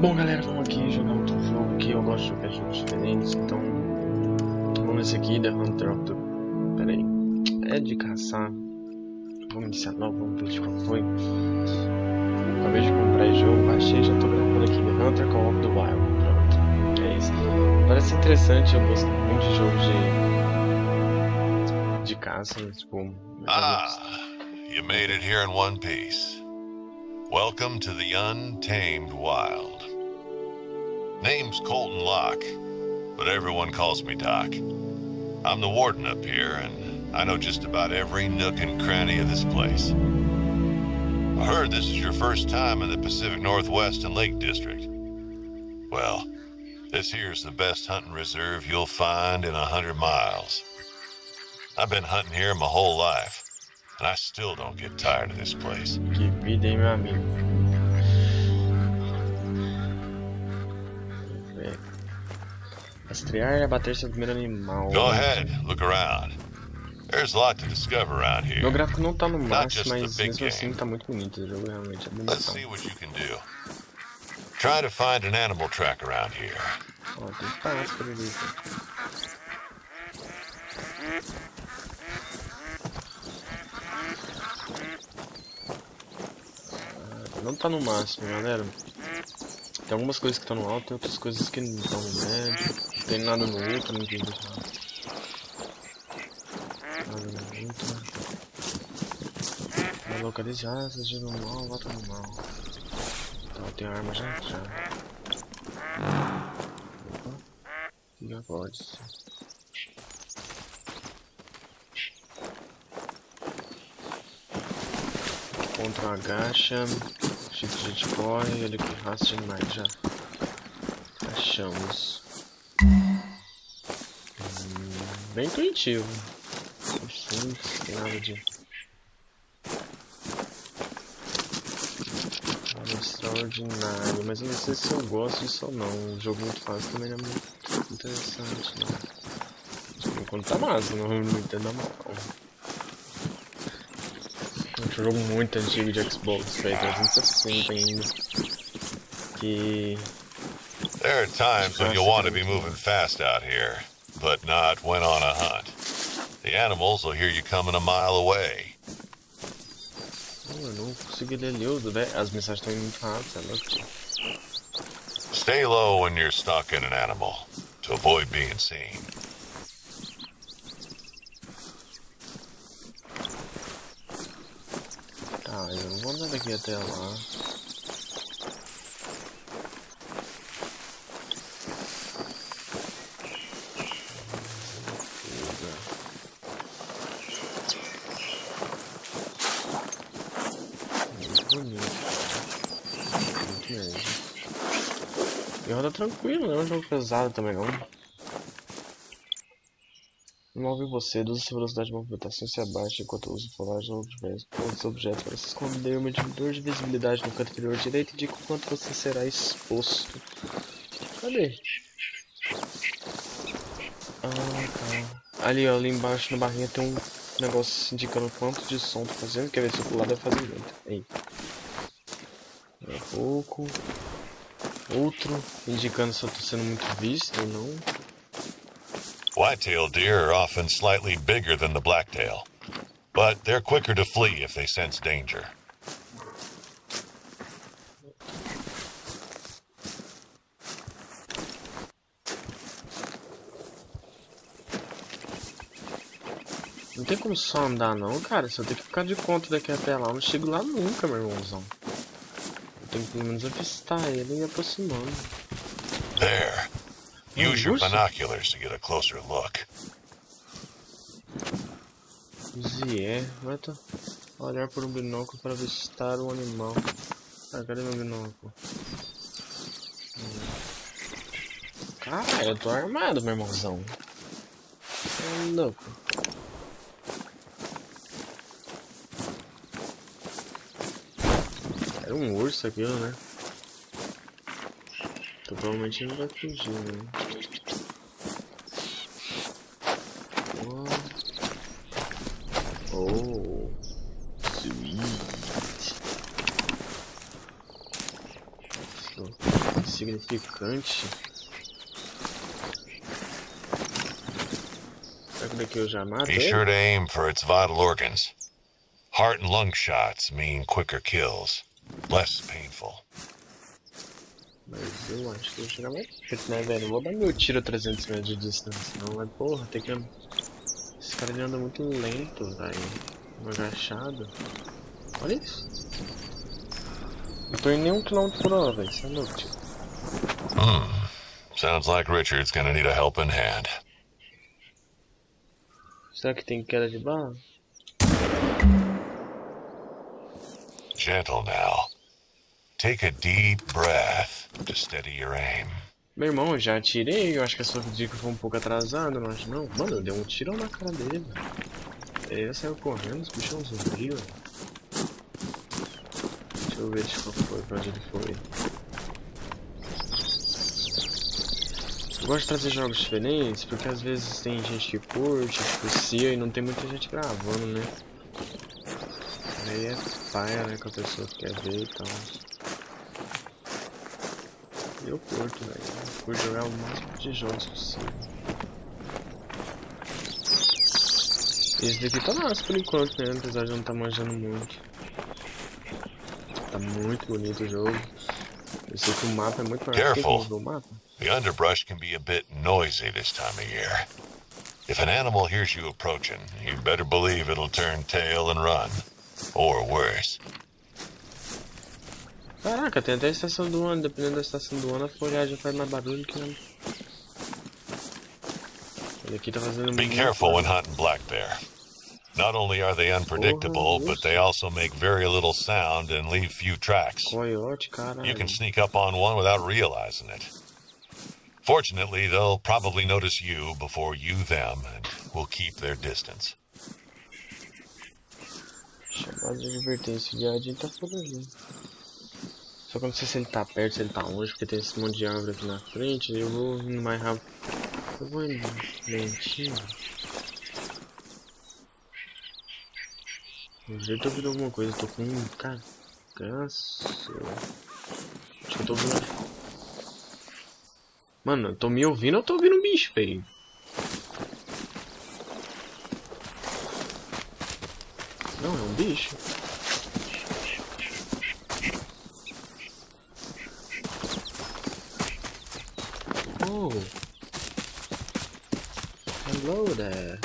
Bom, galera, vamos aqui jogar outro jogo que eu gosto de jogar jogos diferentes, então vamos nesse aqui, The Hunter of the... Pera aí, é de caçar. Vamos iniciar novo, vamos ver de qual foi. Acabei de comprar esse jogo, baixei, já tô gravando aqui, The Hunter of the Wild. Pronto, é isso. Parece interessante, eu gosto muito de jogos de caça, tipo... You made it here in one piece. Welcome to the untamed wild. Name's Colton Locke, but everyone calls me Doc. I'm the warden up here, and I know just about every nook and cranny of this place. I heard this is your first time in the Pacific Northwest and Lake District. Well, this here's the best hunting reserve you'll find in 100 miles. I've been hunting here my whole life, and I still don't get tired of this place. Que vida, hein, meu amigo? Rastrear e abater seu primeiro animal. Go ahead, look around. There's a lot to discover around here. Meu gráfico não tá no Not máximo, just the mas big mesmo assim game. tá muito bonito. O jogo realmente é Let's bonitão. see what you can do. Try to find an animal track around here. Ó, tem pássaro ali. Não tá no máximo, galera. Tem algumas coisas que estão no alto e outras coisas que não estão no médio. Não tem nada no outro, não tem nada no outro. Vai localizar, seja no mal, bota no mal. Então eu tenho arma já? Já. Opa. Já pode. Contra agacha. Shift de corre, ele que raça de animais já. Achamos. Bem intuitivo. Sim, tem nada de... nada extraordinário, mas eu não sei se eu gosto disso ou não. Um jogo muito fácil também não é muito interessante, não. Enquanto tá massa, não entendo a mal. Um jogo muito antigo de Xbox, velho, 360 ainda. Que... There are times when you'll want to be moving fast out here, but not when on a hunt. The animals will hear you coming a mile away. Eu não consegui ler livro, velho. As mensagens estão indo muito rápido, é louco. Stay low when you're stalking an animal, to avoid being seen. Tá, eu não vou andar daqui até lá. Muito bonito. Muito mesmo. E roda tranquilo, não é um jogo pesado também não. Move você, reduz a sua velocidade de movimentação se abaixa enquanto usa o polar ou outros objetos para se esconder. O medidor de visibilidade no canto inferior direito indica o quanto você será exposto. Cadê? Ah, tá. Ali, ó, ali embaixo na barrinha tem um negócio indicando quanto de som tô fazendo. Quer ver se eu pular deve fazer muito. Aí. Pouco. Outro indicando se eu tô sendo muito visto ou não. White-tailed deer are often slightly bigger than the blacktail, but they're quicker to flee if they sense danger. Não tem como só andar não, cara. Só tem que ficar de conta daqui até lá. Eu não chego lá nunca, meu irmãozão. Eu tenho que pelo menos avistar ele e ir aproximando. There. Use your urso? binoculars to get a closer look. Vai olhar por um binóculo para avistar o animal. Ah, cadê meu binóculo? Cara, eu tô armado, meu irmãozão. É louco. Era um urso aquilo, né? Então provavelmente ele vai fugir, né? Oh, sweet. insignificante. Será que daqui eu já mato Be ele? sure to aim for its vital organs. Heart and lung shots mean quicker kills, less painful. Mas eu acho que eu vou chegar mais perto, né, velho? Não vou dar meu tiro a 300 metros de distância, não. Mas, porra, tem que... Esse cara ele anda muito lento, velho. Agachado. Olha isso. Não tô em nenhum quilômetro por hora, velho. Isso é louco, tio. Sounds like Richard's gonna need a helping hand. Será que tem queda de bala? Gentle now. Take a deep breath to steady your aim. Meu irmão, eu já atirei. Eu acho que a sua dica foi um pouco atrasada, não acho não? Mano, eu dei um tirão na cara dele, velho. Ele saiu correndo, os bichos são zumbi, velho. Deixa eu ver de qual foi, pra onde ele foi. Eu gosto de trazer jogos diferentes, porque às vezes tem gente que curte, tipo Cia, e não tem muita gente gravando, né? Aí é paia, né, que a pessoa quer ver e tal. Eu curto, velho. Eu curto jogar o máximo de jogos possível. Esse daqui tá massa por enquanto, né? Apesar de não estar manjando muito. Tá muito bonito o jogo. Eu sei que o mapa é muito maior. Quem que mudou o mapa? The underbrush can be a bit noisy this time of year. If an animal hears you approaching, you'd better believe it'll turn tail and run. Or worse. Caraca, tem até a estação do ano. Dependendo da estação do ano, a folhagem faz mais barulho que não. Ele aqui tá fazendo muito. Be careful when hunting black bear. Not only are they unpredictable, but they also make very little sound and leave few tracks. Coyote, caralho. You can sneak up on one without realizing it. Fortunately, they'll probably notice you before you them, and will keep their distance. Chamado de advertência, o viadinho tá por ali. Só que eu não sei se ele tá perto, se ele tá longe, porque tem esse monte de árvore aqui na frente. Eu vou indo mais rápido. Eu vou indo lentinho. Eu já tô ouvindo alguma coisa, eu tô com um cagaço. Acho que eu tô ouvindo. Mano, eu tô me ouvindo ou eu tô ouvindo um bicho, velho? Não, é um bicho. Oh. Hello there.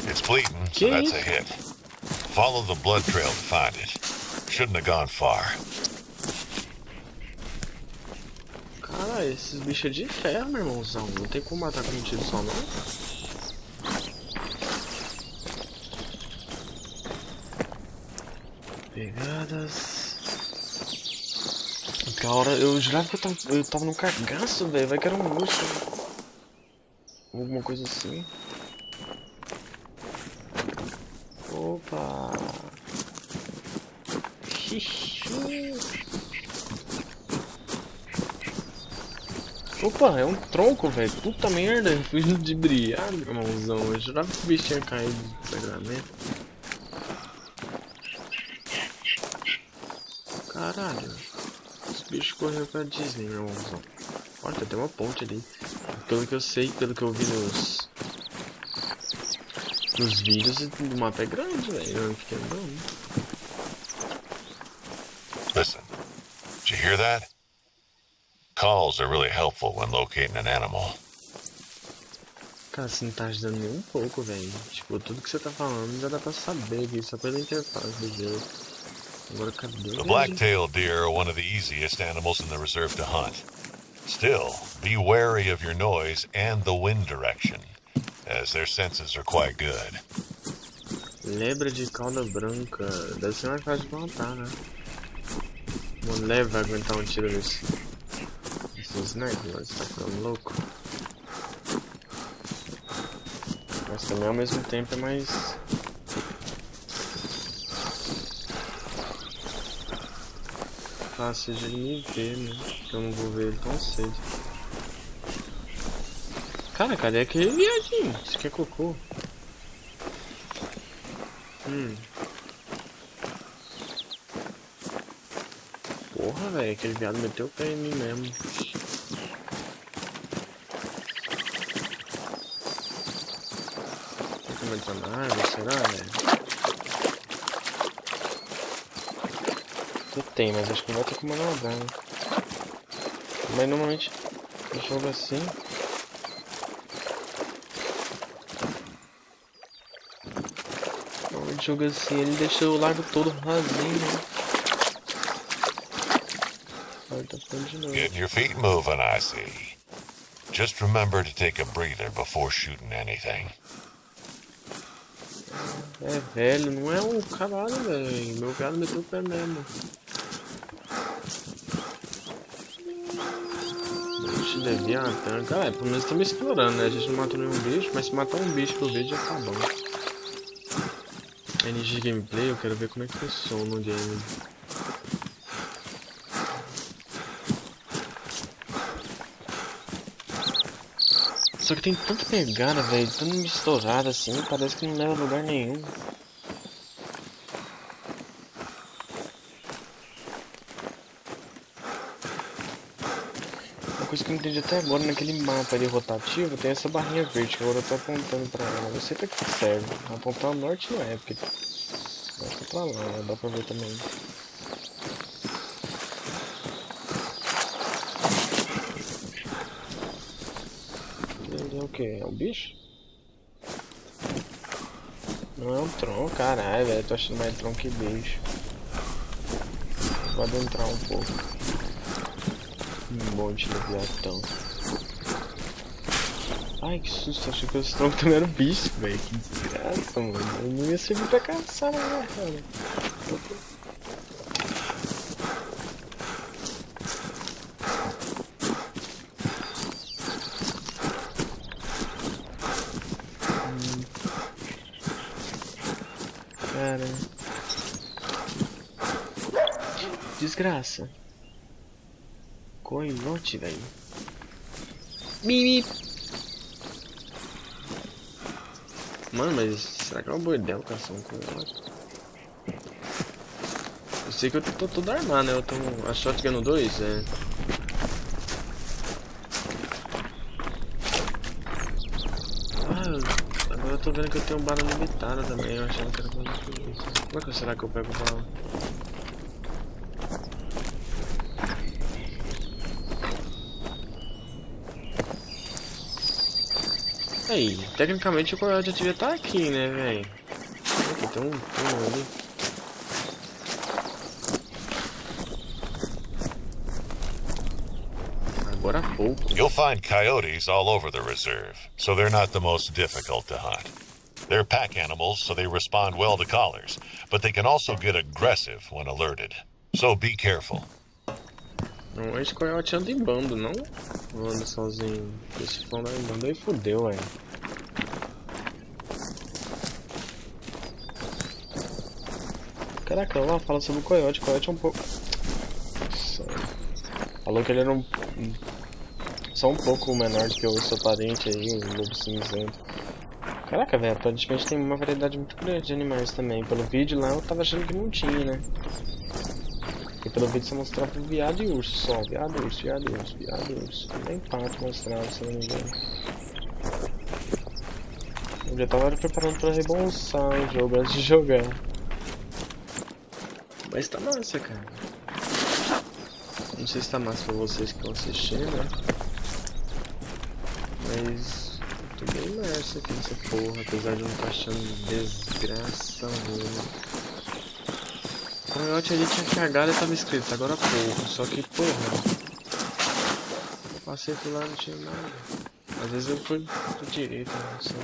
It's bleeding, so that's a hit. Follow the blood trail to find it. Shouldn't have gone far. Cara, esses bichos é de ferro, meu irmãozão. Não tem como matar com um tiro só, não. Pegadas. Aquela hora eu jurava que eu tava num cagaço, velho. Vai que era um urso. Alguma coisa assim. Opa! Opa, é um tronco, velho. Puta merda, eu fui ludibriado, irmãozão. Eu jurava que o bicho tinha caído do sangramento. Caralho. Os bichos correram pra Disney, meu irmãozão. Olha, tem uma ponte ali. Pelo que eu sei, pelo que eu vi nos vídeos, o mapa é grande, velho. Eu fiquei andando. Listen, did you hear that? Calls are really helpful when locating an animal. Cara, você não tá ajudando nem um pouco, velho. Tipo, tudo que você tá falando já dá pra saber aqui, só pela interface do jogo. Agora cadê? The black-tailed deer are one of the easiest animals in the reserve to hunt. Still, be wary of your noise and the wind direction, as their senses are quite good. Lebra de cauda branca. Deve ser mais fácil de matar, né? Uma leve vai aguentar um tiro desse snack, mas tá ficando louco. Mas também ao mesmo tempo é mais... fácil de me ver, né? Porque eu não vou ver ele tão cedo. Cara, cadê aquele viadinho? Isso aqui é cocô. Porra, velho, aquele viado meteu o pé em mim mesmo. Tem como entrar na árvore, será, velho? Tem, mas acho que não vai ter como nadar, né? Mas normalmente no jogo assim. O jogo assim, ele deixa o lago todo rasinho, né? Agora tá ficando de novo. Getting your feet moving, I see. Just remember to take a breather before shooting anything. É, velho, não é um caralho, velho. Meu gado meteu o pé mesmo. Bicho Leviatã. Cara, pelo menos estamos explorando, né? A gente não matou nenhum bicho, mas se matar um bicho por vídeo já tá bom. NG de gameplay, eu quero ver como é que funciona o game. Só que tem tanta pegada, velho, tão misturada assim, parece que não leva a lugar nenhum. Uma coisa que eu não entendi até agora, naquele mapa ali rotativo, tem essa barrinha verde que agora eu tô apontando pra ela. Não sei pra que serve. Apontar ao norte não é, porque vai ficar pra lá, né? Dá pra ver também. É o que? É um bicho? Não é um tronco, caralho, velho. Tô achando mais tronco que bicho. Vou adentrar um pouco. Um monte de leviatão. Ai, que susto. Achei que os troncos também eram bicho, velho. Que desgraça, mano. Eu não ia servir pra caçar, não, cara. Cara. Desgraça. Coiote, velho. Mimi. Mano, mas será que é uma boa ideia caçar um coiote? Eu sei que eu tô todo armado, né? Eu tô a shotgun 2, é. Ah, agora eu tô vendo que eu tenho bala limitada também. Eu achava que era bala infinita. Como é que será que eu pego bala? Aí, tecnicamente o coiote já devia estar aqui, né, velho? Aqui tem um túnel ali. Agora há pouco. You'll find coyotes all over the reserve, so they're not the most difficult to hunt. They're pack animals, so they respond well to collars, but they can also get aggressive when alerted. So be careful. Não, esse coiote anda em bando, não? Não anda sozinho. Esse for andar em bando aí fudeu, velho. Caraca, lá fala sobre o coiote. O coiote é um pouco... Nossa. Falou que ele era só um pouco menor do que o seu parente aí, o lobo cinzento. Caraca, velho, aparentemente tem uma variedade muito grande de animais também. Pelo vídeo lá eu tava achando que não tinha, né? E pelo vídeo você mostrava viado e urso só. Viado, urso, viado, urso, viado, urso. Nem pato mostrava, se eu não me engano. Eu já tava preparando pra rebolsar o jogo antes de jogar. Mas tá massa, cara. Não sei se tá massa pra vocês que estão assistindo, né? Mas eu tô bem imerso aqui nessa porra, apesar de eu não estar achando desgraça nenhuma. O coiote ali tinha cagado e tava escrito, agora há pouco, só que porra, eu passei por lá e não tinha nada. Às vezes eu fui pro direito, não sei.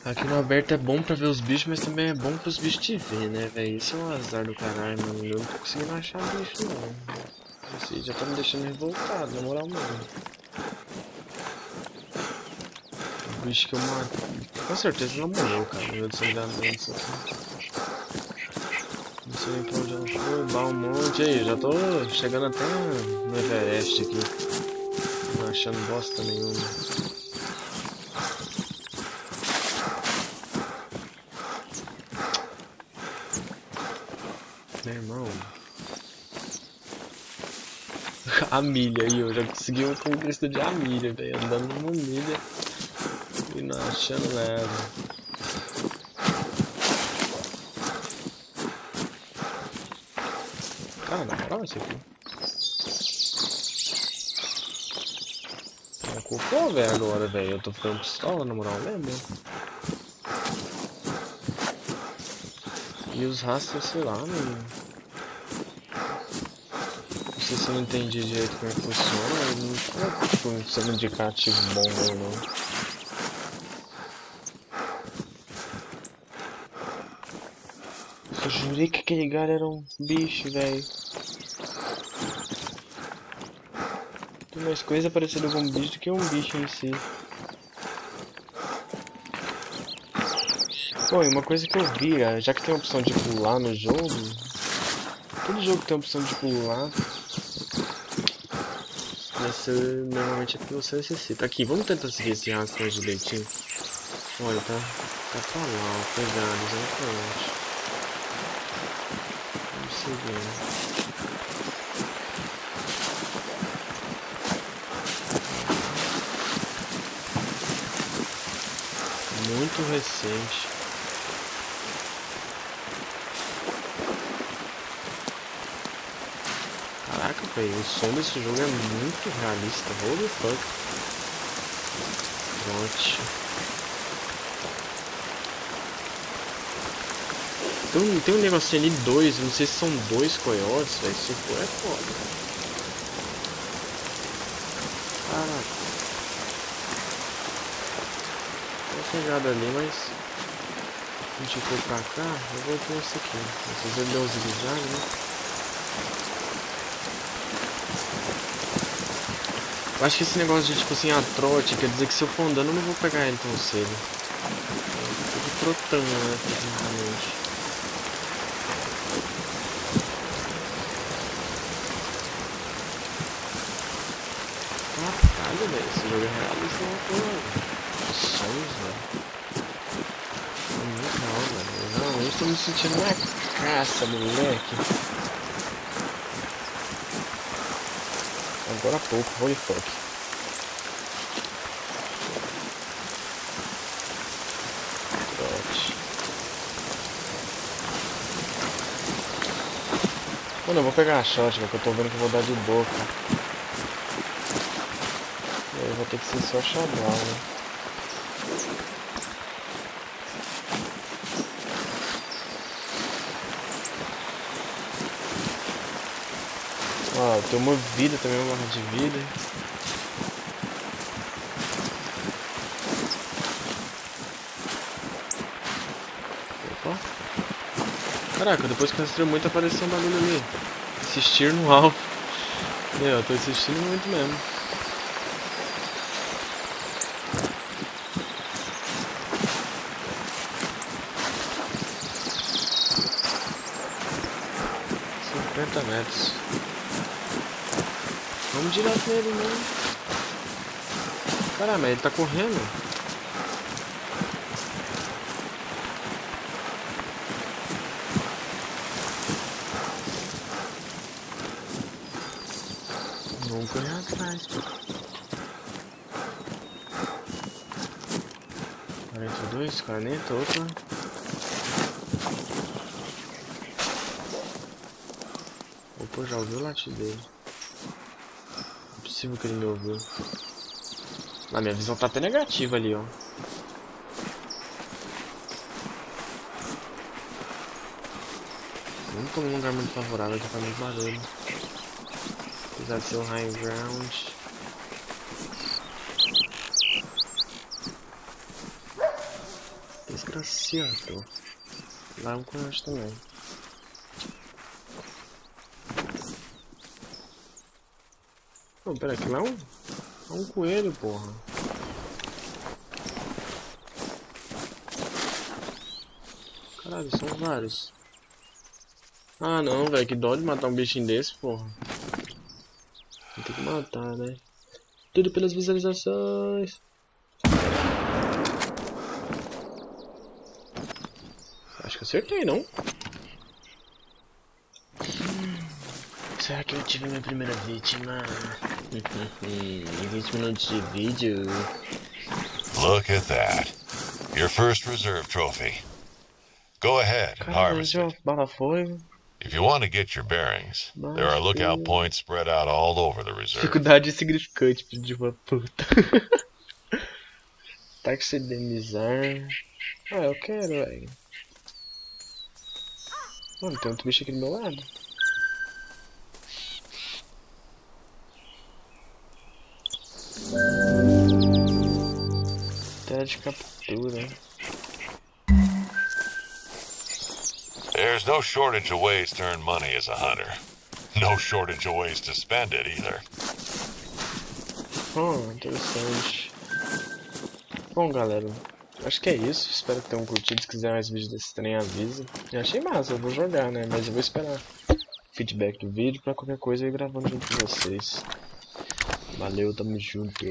Aqui no aberto é bom pra ver os bichos, mas também é bom pros bichos te ver, né, velho? Isso é um azar do caralho, mano. Eu não tô conseguindo achar bicho, não. Esse já tá me deixando revoltado, na moral mesmo. O bicho que eu matei. Com certeza não morreu, cara. Meu desenvolvimento isso aqui. Não sei sei pra onde ela foi, um monte. Aí, já tô chegando até no Everest aqui. Não achando bosta nenhuma. Meu irmão. A milha aí, eu já consegui uma conquista de a milha, velho. Andando numa milha e não achando nada. Cara, na moral isso aqui. É cocô, velho, agora, velho. Eu tô ficando pistola, na moral, lembra? E os rastros, sei lá, não sei se eu não entendi direito como é que funciona. Não é tipo sendo um indicativo bom ou não. Eu jurei que aquele cara era um bicho, velho. Tem mais coisa parecida com um bicho do que um bicho em si. Bom, e uma coisa que eu vi, já que tem a opção de pular no jogo, todo jogo tem a opção de pular, essa normalmente é que você necessita. Aqui, vamos tentar seguir esse rastro mais direitinho. Olha, tá pra lá, ó, pegado, exatamente. Vamos seguir. Muito recente. Caraca, velho, o som desse jogo é muito realista. Holy fuck. Pronto. Tem um negocinho ali, dois, não sei se são dois coiotes, velho. Se for, é foda. Caraca. Tô pegado ali, mas a gente for pra cá, eu vou com esse aqui. Às vezes ele deu um zigue-zague, né? Eu acho que esse negócio de tipo assim, a trote, quer dizer que se eu for andando eu não vou pegar ele tão cedo. Eu fico trotando, né, tecnicamente. Caralho, velho, esse jogo é realista, uma coisa. Sons, velho. É muito real, velho. Eu realmente tô me sentindo na caça, moleque. Agora há pouco, holy fuck. Mano, eu vou pegar a shot, que eu tô vendo que eu vou dar de boca. E aí eu vou ter que ser só chablau, né? Ó, tem uma vida também, uma barra de vida. Opa. Caraca, depois que eu rastrei muito apareceu um bagulho ali. Assistir no alvo. Eu tô assistindo muito mesmo. Metros. Vamos direto nele mesmo. Caramba, ele tá correndo. Vamos correr atrás, pô. 42, 40, opa. Opa, já ouviu o latido dele. Não é possível que ele me ouviu. Ah, minha visão tá até negativa ali, ó. Não tô num lugar muito favorável, aqui tá muito barulho. Apesar de ser um high ground. Desgraciado. Lá é um coiote também. Não, pera aqui, lá é um coelho, porra. Caralho, são vários. Ah não, velho, que dó de matar um bichinho desse, porra. Tem que matar, né? Tudo pelas visualizações. Acho que acertei, não? Será que eu tive minha primeira vítima? 20 minutos de vídeo. Look at that. Your first reserve trophy. Go ahead and harvest it. Bala-fogo. If you want to get your bearings, there are lookout points spread out all over the reserve. Dificuldade insignificante de uma puta. Taxidermizar. Ah, eu quero, velho. Mano, tem outro bicho aqui do meu lado. Tela de captura. There's no shortage of ways to earn money as a hunter. No shortage of ways to spend it either. Interessante. Bom, galera, acho que é isso. Espero que tenham curtido. Se quiser mais vídeos desse trem, avisa. Eu achei massa, eu vou jogar, né? Mas eu vou esperar feedback do vídeo pra qualquer coisa eu ir gravando junto com vocês. Valeu, tamo junto.